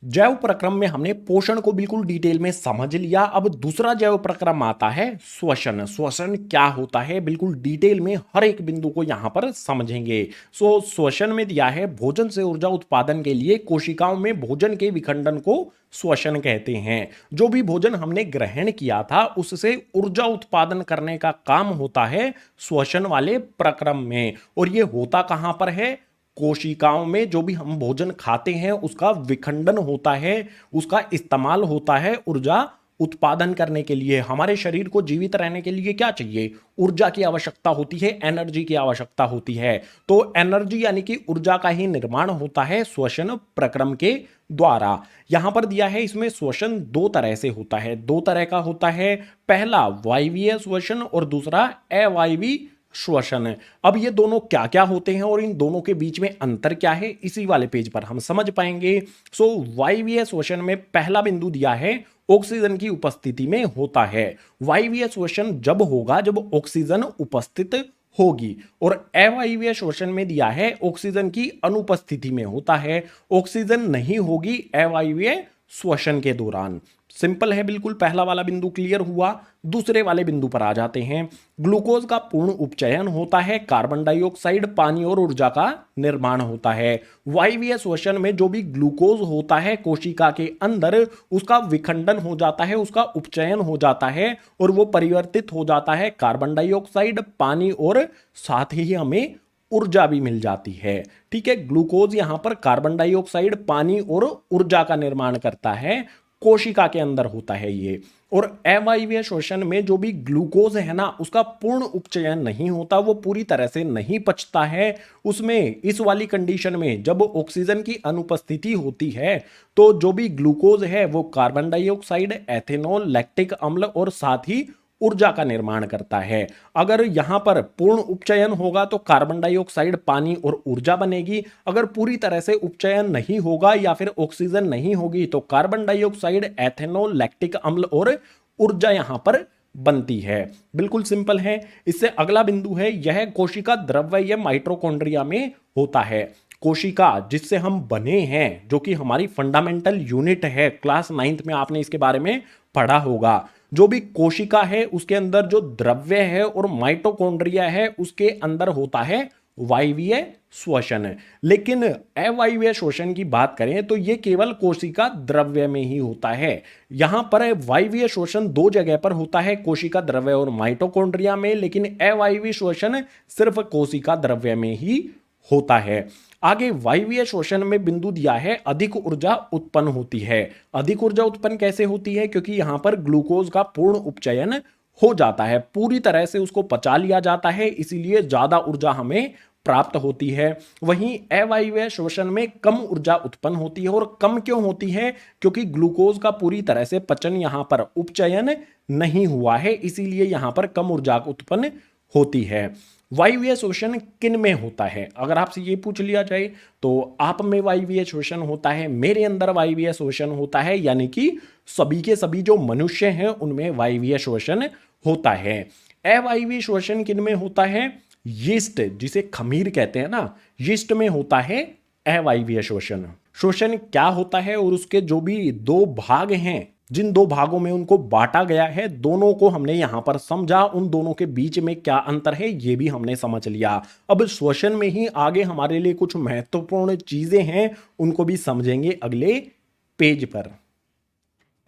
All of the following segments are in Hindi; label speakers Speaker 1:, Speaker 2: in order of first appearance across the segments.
Speaker 1: जैव प्रक्रम में हमने पोषण को बिल्कुल डिटेल में समझ लिया। अब दूसरा जैव प्रक्रम आता है श्वसन। श्वसन क्या होता है बिल्कुल डिटेल में हर एक बिंदु को यहां पर समझेंगे। श्वसन में दिया है भोजन से ऊर्जा उत्पादन के लिए कोशिकाओं में भोजन के विखंडन को श्वसन कहते हैं। जो भी भोजन हमने ग्रहण किया था उससे ऊर्जा उत्पादन करने का काम होता है श्वसन वाले प्रक्रम में। और ये होता कहां पर है? कोशिकाओं में। जो भी हम भोजन खाते हैं उसका विखंडन होता है, उसका इस्तेमाल होता है ऊर्जा उत्पादन करने के लिए। हमारे शरीर को जीवित रहने के लिए क्या चाहिए? ऊर्जा की आवश्यकता होती है, एनर्जी की आवश्यकता होती है। तो एनर्जी यानी कि ऊर्जा का ही निर्माण होता है श्वसन प्रक्रम के द्वारा। यहां पर दिया है इसमें श्वसन दो तरह से होता है, दो तरह का होता है। पहला वायवीय श्वसन और दूसरा अवायवी श्वसन। अब ये दोनों क्या क्या होते हैं और इन दोनों के बीच में अंतर क्या है, इसी वाले पेज पर हम समझ पाएंगे। वायवीय श्वसन में पहला बिंदु दिया है ऑक्सीजन की उपस्थिति में होता है। वायवीय श्वसन जब होगा जब ऑक्सीजन उपस्थित होगी। और अवायवीय श्वसन में दिया है ऑक्सीजन की अनुपस्थिति में होता है। ऑक्सीजन नहीं होगी अवायवीय श्वसन के दौरान। सिंपल है बिल्कुल, पहला वाला बिंदु क्लियर हुआ। दूसरे वाले बिंदु पर आ जाते हैं। ग्लूकोज का पूर्ण उपचयन होता है, कार्बन डाइऑक्साइड, पानी और ऊर्जा का निर्माण होता है। वायवीय श्वसन में जो भी ग्लूकोज होता है कोशिका के अंदर उसका विखंडन हो जाता है, उसका उपचयन हो जाता है और वो परिवर्तित हो जाता है कार्बन डाइऑक्साइड, पानी और साथ ही हमें ऊर्जा भी मिल जाती है। ठीक है, ग्लूकोज यहां पर कार्बन डाइऑक्साइड, पानी और ऊर्जा का निर्माण करता है, कोशिका के अंदर होता है ये। और अवायवीय श्वसन में जो भी ग्लूकोज है ना उसका पूर्ण उपचयन नहीं होता, वो पूरी तरह से नहीं पचता है। उसमें इस वाली कंडीशन में जब ऑक्सीजन की अनुपस्थिति होती है तो जो भी ग्लूकोज है वो कार्बन डाइऑक्साइड, एथेनॉल, लैक्टिक अम्ल और साथ ही ऊर्जा का निर्माण करता है। अगर यहां पर पूर्ण उपचयन होगा तो कार्बन डाइऑक्साइड, पानी और ऊर्जा बनेगी। अगर पूरी तरह से उपचयन नहीं होगा या फिर ऑक्सीजन नहीं होगी तो कार्बन डाइऑक्साइड, एथेनॉल, लैक्टिक अम्ल और ऊर्जा यहां पर बनती है। बिल्कुल सिंपल है। इससे अगला बिंदु है यह कोशिका द्रव्य या माइटोकॉन्ड्रिया में होता है। कोशिका जिससे हम बने हैं, जो कि हमारी फंडामेंटल यूनिट है, क्लास 9th में आपने इसके बारे में पढ़ा होगा। जो भी कोशिका है उसके अंदर जो द्रव्य है और माइटोकॉन्ड्रिया है उसके अंदर होता है वायवीय श्वसन। लेकिन अवायवीय श्वसन की बात करें तो यह केवल कोशिका द्रव्य में ही होता है। यहां पर वायवीय श्वसन दो जगह पर होता है, कोशिका द्रव्य और माइटोकॉन्ड्रिया में, लेकिन अवायवीय श्वसन सिर्फ कोशिका द्रव्य में ही होता है। आगे वायवीय श्वसन में बिंदु दिया है अधिक ऊर्जा उत्पन्न होती है। अधिक ऊर्जा उत्पन्न कैसे होती है? क्योंकि यहां पर ग्लूकोज का पूर्ण उपचयन हो जाता है, पूरी तरह से उसको पचा लिया जाता है, इसीलिए ज्यादा ऊर्जा हमें प्राप्त होती है। वहीं अवायवीय श्वसन में कम ऊर्जा उत्पन्न होती है। और कम क्यों होती है? क्योंकि ग्लूकोज का पूरी तरह से पचन यहां पर उपचयन नहीं हुआ है, इसीलिए यहां पर कम ऊर्जा उत्पन्न होती है। वायवीय श्वसन किन में होता है? अगर आपसे ये पूछ लिया जाए तो आप में वायवीय श्वसन होता है, मेरे अंदर वायवीय श्वसन होता है, यानी कि सभी के सभी जो मनुष्य हैं उनमें वायवीय श्वसन होता है। अवायवीय श्वसन किन में होता है? यीस्ट, जिसे खमीर कहते हैं ना, यीस्ट में होता है अवायवीय श्वसन। श्वसन क्या होता है और उसके जो भी दो भाग हैं, जिन दो भागों में उनको बांटा गया है, दोनों को हमने यहां पर समझा। उन दोनों के बीच में क्या अंतर है ये भी हमने समझ लिया। अब श्वसन में ही आगे हमारे लिए कुछ महत्वपूर्ण चीजें हैं, उनको भी समझेंगे अगले पेज पर।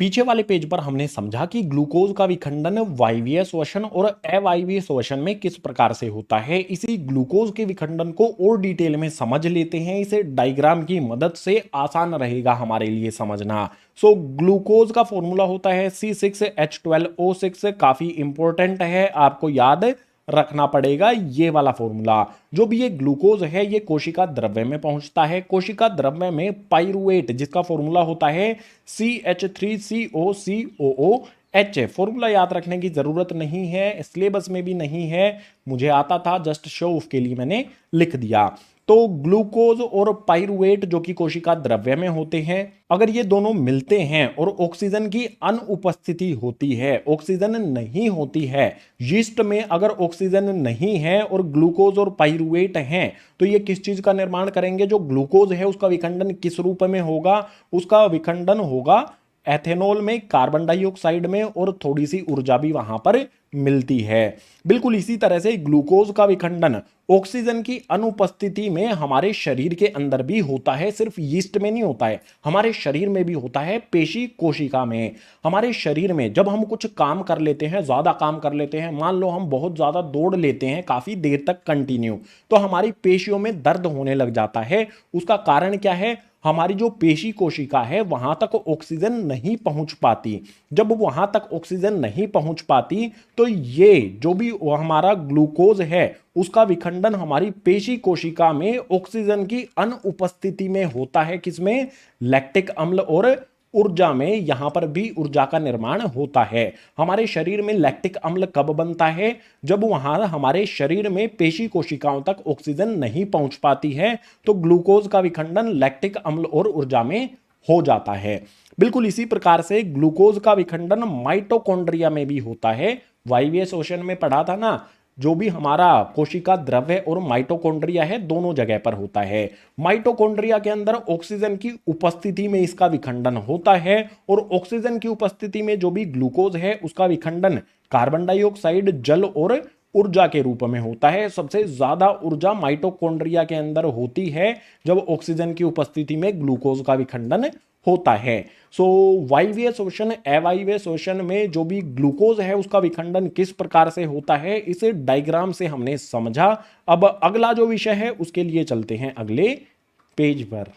Speaker 1: पीछे वाले पेज पर हमने समझा कि ग्लूकोज का विखंडन वायवीय श्वसन और अवायवीय श्वसन में किस प्रकार से होता है। इसी ग्लूकोज के विखंडन को और डिटेल में समझ लेते हैं, इसे डायग्राम की मदद से आसान रहेगा हमारे लिए समझना। ग्लूकोज का फॉर्मूला होता है C6H12O6। काफी इंपॉर्टेंट है, आपको याद रखना पड़ेगा ये वाला फॉर्मूला। जो भी ये ग्लूकोज है ये कोशिका द्रव्य में पहुंचता है। कोशिका द्रव्य में पाइरुवेट, जिसका फॉर्मूला होता है CH3COCOOH। फॉर्मूला याद रखने की जरूरत नहीं है, सिलेबस में भी नहीं है, मुझे आता था, जस्ट शो ऑफ के लिए मैंने लिख दिया। तो ग्लूकोज और पाइरुवेट जो कि कोशिका द्रव्य में होते हैं, अगर ये दोनों मिलते हैं और ऑक्सीजन की अनुपस्थिति होती है, ऑक्सीजन नहीं होती है, यीस्ट में अगर ऑक्सीजन नहीं है और ग्लूकोज और पाइरुवेट हैं, तो ये किस चीज का निर्माण करेंगे? जो ग्लूकोज है उसका विखंडन किस रूप में होगा? उसका विखंडन होगा एथेनॉल में, कार्बन डाइऑक्साइड में, और थोड़ी सी ऊर्जा भी वहां पर मिलती है। बिल्कुल इसी तरह से ग्लूकोज का विखंडन ऑक्सीजन की अनुपस्थिति में हमारे शरीर के अंदर भी होता है, सिर्फ यीस्ट में नहीं होता है, हमारे शरीर में भी होता है, पेशी कोशिका में। हमारे शरीर में जब हम कुछ काम कर लेते हैं, ज्यादा काम कर लेते हैं, मान लो हम बहुत ज्यादा दौड़ लेते हैं काफी देर तक कंटिन्यू, तो हमारी पेशियों में दर्द होने लग जाता है। उसका कारण क्या है? हमारी जो पेशी कोशिका है वहां तक ऑक्सीजन नहीं पहुंच पाती। जब वहां तक ऑक्सीजन नहीं पहुंच पाती तो ये जो भी हमारा ग्लूकोज है उसका विखंडन हमारी पेशी कोशिका में ऑक्सीजन की अनुपस्थिति में होता है। किसमें? लैक्टिक अम्ल और ऊर्जा में। यहां पर भी ऊर्जा का निर्माण होता है। हमारे शरीर में लैक्टिक अम्ल कब बनता है? जब वहां हमारे शरीर में पेशी कोशिकाओं तक ऑक्सीजन नहीं पहुंच पाती है, तो ग्लूकोज का विखंडन लैक्टिक अम्ल और ऊर्जा में हो जाता है। बिल्कुल इसी प्रकार से ग्लूकोज का विखंडन माइटोकॉन्ड्रिया में भी होता है। वायवीय श्वसन में पढ़ा था ना, जो भी हमारा कोशिका द्रव्य और माइटोकॉन्ड्रिया है दोनों जगह पर होता है। माइटोकॉन्ड्रिया के अंदर ऑक्सीजन की उपस्थिति में इसका विखंडन होता है, और ऑक्सीजन की उपस्थिति में जो भी ग्लूकोज है उसका विखंडन कार्बन डाइऑक्साइड, जल और ऊर्जा के रूप में होता है। सबसे ज्यादा ऊर्जा माइटोकॉन्ड्रिया के अंदर होती है जब ऑक्सीजन की उपस्थिति में ग्लूकोज का विखंडन होता है। सो वायवीय श्वसन, अवायवीय श्वसन में जो भी ग्लूकोज है उसका विखंडन किस प्रकार से होता है, इसे डायग्राम से हमने समझा। अब अगला जो विषय है उसके लिए चलते हैं अगले पेज पर।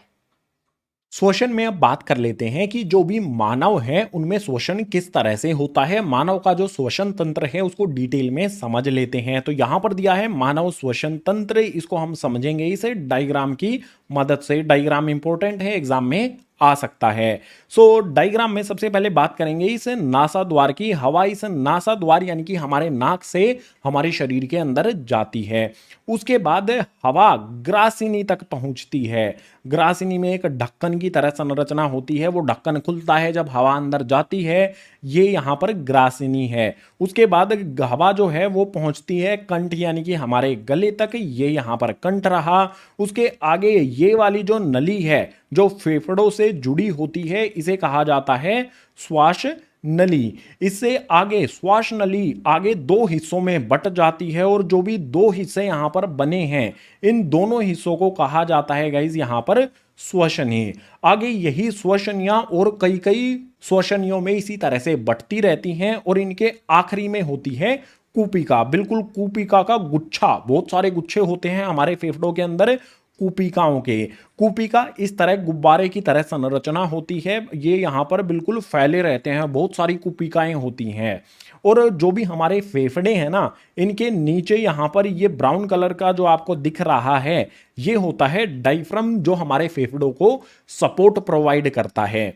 Speaker 1: श्वसन में अब बात कर लेते हैं कि जो भी मानव है उनमें श्वसन किस तरह से होता है। मानव का जो श्वसन तंत्र है उसको डिटेल में समझ लेते हैं। तो यहां पर दिया है मानव श्वसन तंत्र, इसको हम समझेंगे इसे डायग्राम की मदद से। डायग्राम इंपॉर्टेंट है, एग्जाम में आ सकता है। सो डायग्राम में सबसे पहले बात करेंगे इस नासा द्वार की। हवा इस नासा द्वार यानी कि हमारे नाक से हमारे शरीर के अंदर जाती है। उसके बाद हवा ग्रासिनी तक पहुंचती है। ग्रासिनी में एक ढक्कन की तरह संरचना होती है, वो ढक्कन खुलता है जब हवा अंदर जाती है, ये यहां पर ग्रासिनी है। उसके बाद हवा जो है वो पहुंचती है कंठ यानी कि हमारे गले तक, ये यहां पर कंठ रहा। उसके आगे ये वाली जो नली है जो फेफड़ों से जुड़ी होती है, इसे कहा जाता है श्वास नली। इससे आगे श्वास नली आगे दो हिस्सों में बट जाती है, और जो भी दो हिस्से यहां पर बने हैं इन दोनों हिस्सों को कहा जाता है गाइज यहां पर श्वसनी। आगे यही श्वसनियां और कई कई श्वसनियों में इसी तरह से बटती रहती हैं, और इनके आखिरी में होती है कूपिका। बिल्कुल कूपिका का गुच्छा, बहुत सारे गुच्छे होते हैं हमारे फेफड़ों के अंदर कूपिकाओं के। कूपिका इस तरह गुब्बारे की तरह संरचना होती है, ये यहाँ पर बिल्कुल फैले रहते हैं, बहुत सारी कूपिकाएं होती हैं। और जो भी हमारे फेफड़े हैं ना, इनके नीचे यहाँ पर ये ब्राउन कलर का जो आपको दिख रहा है, ये होता है डायफ्राम, जो हमारे फेफड़ों को सपोर्ट प्रोवाइड करता है।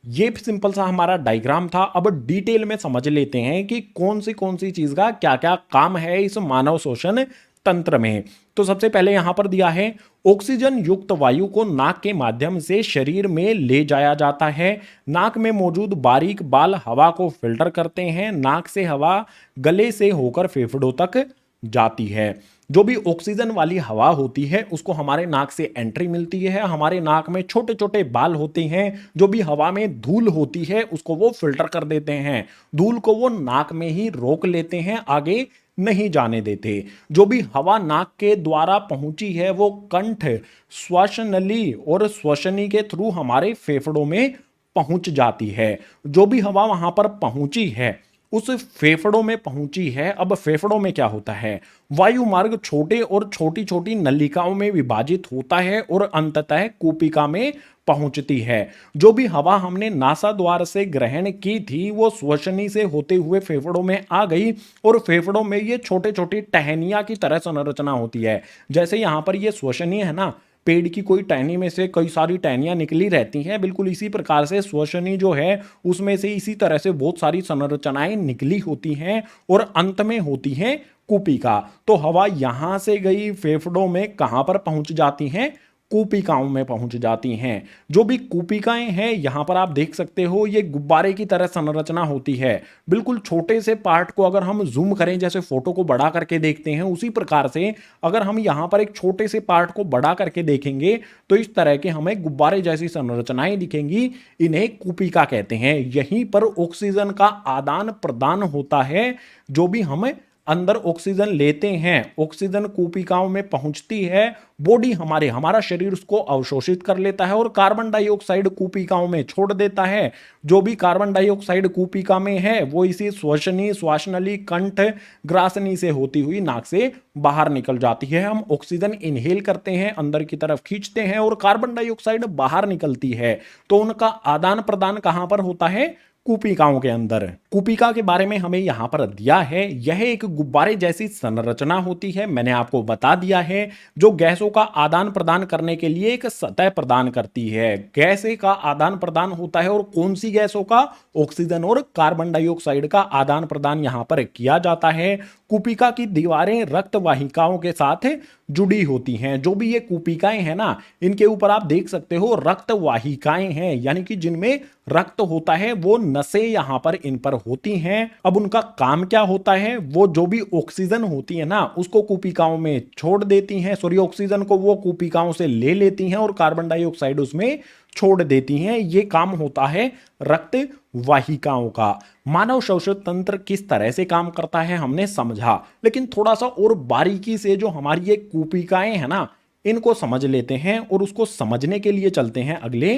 Speaker 1: ये सिंपल सा हमारा डायग्राम था। अब डिटेल में समझ लेते हैं कि कौन सी चीज का क्या क्या काम है इस मानव श्वसन तंत्र में। तो सबसे पहले यहां पर दिया है ऑक्सीजन युक्त वायु को नाक के माध्यम से शरीर में ले जाया जाता है। नाक में मौजूद बारीक बाल हवा को फिल्टर करते हैं। नाक से हवा गले से होकर फेफड़ों तक जाती है। जो भी ऑक्सीजन वाली हवा होती है उसको हमारे नाक से एंट्री मिलती है। हमारे नाक में छोटे छोटे बाल होते हैं, जो भी हवा में धूल होती है उसको वो फिल्टर कर देते हैं। धूल को वो नाक में ही रोक लेते हैं, आगे नहीं जाने देते। जो भी हवा नाक के द्वारा पहुंची है वो कंठ, श्वासनली और श्वसनी के थ्रू हमारे फेफड़ों में पहुंच जाती है। जो भी हवा वहां पर पहुंची है उस फेफड़ों में पहुंची है। अब फेफड़ों में क्या होता है? वायु मार्ग छोटे और छोटी छोटी नलिकाओं में विभाजित होता है और अंततः कूपिका में पहुंचती है। जो भी हवा हमने नासा द्वार से ग्रहण की थी वो श्वसनी से होते हुए फेफड़ों में आ गई, और फेफड़ों में ये छोटे छोटी टहनिया की तरह संरचना होती है। जैसे यहां पर ये श्वसनी है ना, पेड़ की कोई टहनी में से कई सारी टहनियां निकली रहती हैं, बिल्कुल इसी प्रकार से श्वसनी जो है उसमें से इसी तरह से बहुत सारी संरचनाएं निकली होती हैं और अंत में होती हैं कूपिका। तो हवा यहां से गई फेफड़ों में कहां पर पहुंच जाती हैं? कूपिकाओं में पहुंच जाती हैं। जो भी कूपिकाएं हैं यहां पर आप देख सकते हो ये गुब्बारे की तरह संरचना होती है। बिल्कुल छोटे से पार्ट को अगर हम जूम करें, जैसे फोटो को बड़ा करके देखते हैं, उसी प्रकार से अगर हम यहां पर एक छोटे से पार्ट को बड़ा करके देखेंगे तो इस तरह के हमें गुब्बारे जैसी संरचनाएं दिखेंगी। इन्हें कूपिका कहते हैं। यहीं पर ऑक्सीजन का आदान प्रदान होता है। जो भी हमें अंदर ऑक्सीजन लेते हैं, ऑक्सीजन कूपिकाओं में पहुंचती है, बॉडी हमारा शरीर उसको अवशोषित कर लेता है और कार्बन डाइऑक्साइड कूपिकाओं में छोड़ देता है। जो भी कार्बन डाइऑक्साइड कूपिका में है वो इसी श्वसनी, श्वासनली, कंठ, ग्रासनी से होती हुई नाक से बाहर निकल जाती है। हम ऑक्सीजन इनहेल करते हैं, अंदर की तरफ खींचते हैं और कार्बन डाइऑक्साइड बाहर निकलती है। तो उनका आदान प्रदान कहां पर होता है? कूपिकाओं के अंदर। कूपिका के बारे में हमें यहां पर दिया है, यह एक गुब्बारे जैसी संरचना होती है। मैंने आपको बता दिया है जो गैसों का आदान प्रदान करने के लिए एक सतह प्रदान करती है। गैस का आदान प्रदान होता है और कौन सी गैसों का? ऑक्सीजन और कार्बन डाइऑक्साइड का आदान प्रदान यहां पर किया जाता है। कूपिका की दीवारें रक्त वाहिकाओं के साथ जुड़ी होती हैं। जो भी ये कूपिकाएं हैं ना, इनके ऊपर आप देख सकते हो रक्त वाहिकाएं हैं, यानी कि जिनमें रक्त होता है वो नसें यहां पर इन पर होती हैं। अब उनका काम क्या होता है? वो जो भी ऑक्सीजन होती है ना उसको कूपिकाओं में छोड़ देती हैं, सॉरी ऑक्सीजन को वो कूपिकाओं से ले लेती हैं और कार्बन डाइऑक्साइड उसमें छोड़ देती हैं। ये काम होता है रक्त वाहिकाओं का। मानव श्वसन तंत्र किस तरह से काम करता है हमने समझा, लेकिन थोड़ा सा और बारीकी से जो हमारी ये कूपिकाएं हैं ना इनको समझ लेते हैं और उसको समझने के लिए चलते हैं अगले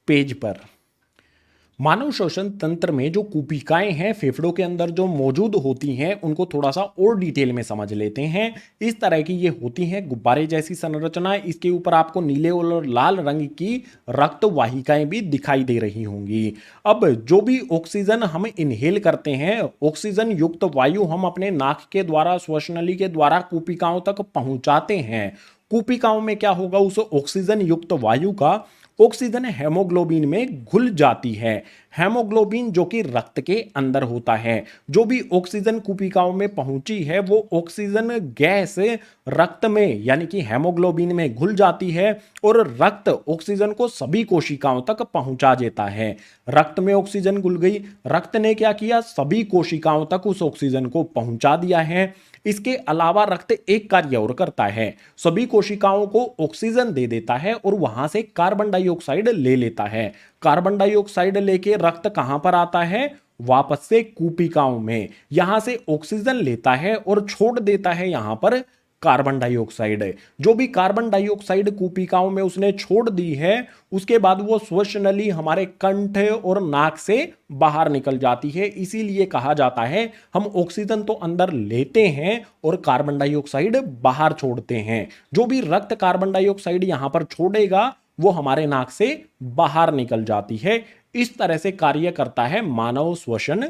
Speaker 1: पेज पर। मानव श्वसन तंत्र में जो कूपिकाएं हैं फेफड़ों के अंदर जो मौजूद होती हैं उनको थोड़ा सा और डिटेल में समझ लेते हैं। इस तरह की ये होती हैं गुब्बारे जैसी संरचना। इसके ऊपर आपको नीले और लाल रंग की रक्त वाहिकाएं भी दिखाई दे रही होंगी। अब जो भी ऑक्सीजन हम इनहेल करते हैं, ऑक्सीजन युक्त वायु हम अपने नाक के द्वारा, श्वसनली के द्वारा कूपिकाओं तक पहुंचाते हैं। कूपिकाओं में क्या होगा? उस ऑक्सीजन युक्त वायु का ऑक्सीजन हेमोग्लोबिन में घुल जाती है। हेमोग्लोबिन जो कि रक्त के अंदर होता है। जो भी ऑक्सीजन कूपिकाओं में पहुंची है वो ऑक्सीजन गैस रक्त में यानी कि हेमोग्लोबिन में घुल जाती है और रक्त ऑक्सीजन को सभी कोशिकाओं तक पहुंचा देता है। रक्त में ऑक्सीजन घुल गई, रक्त ने क्या किया? सभी कोशिकाओं तक उस ऑक्सीजन को पहुंचा दिया है। इसके अलावा रक्त एक कार्य और करता है, सभी कोशिकाओं को ऑक्सीजन दे देता है और वहां से कार्बन डाइऑक्साइड ले लेता है। कार्बन डाइऑक्साइड लेके रक्त कहां पर आता है? वापस से कूपिकाओं में। यहां से ऑक्सीजन लेता है और छोड़ देता है यहां पर कार्बन डाइऑक्साइड। जो भी कार्बन डाइऑक्साइड कूपिकाओं में उसने छोड़ दी है उसके बाद वो श्वसनली हमारे कंठ और नाक से बाहर निकल जाती है। इसीलिए कहा जाता है हम ऑक्सीजन तो अंदर लेते हैं और कार्बन डाइऑक्साइड बाहर छोड़ते हैं। जो भी रक्त कार्बन डाइऑक्साइड यहां पर छोड़ेगा वो हमारे नाक से बाहर निकल जाती है। इस तरह से कार्य करता है मानव श्वसन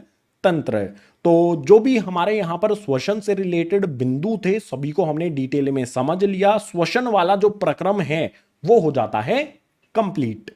Speaker 1: तंत्र। तो जो भी हमारे यहां पर श्वसन से रिलेटेड बिंदु थे सभी को हमने डिटेल में समझ लिया। श्वसन वाला जो प्रक्रम है वो हो जाता है कंप्लीट।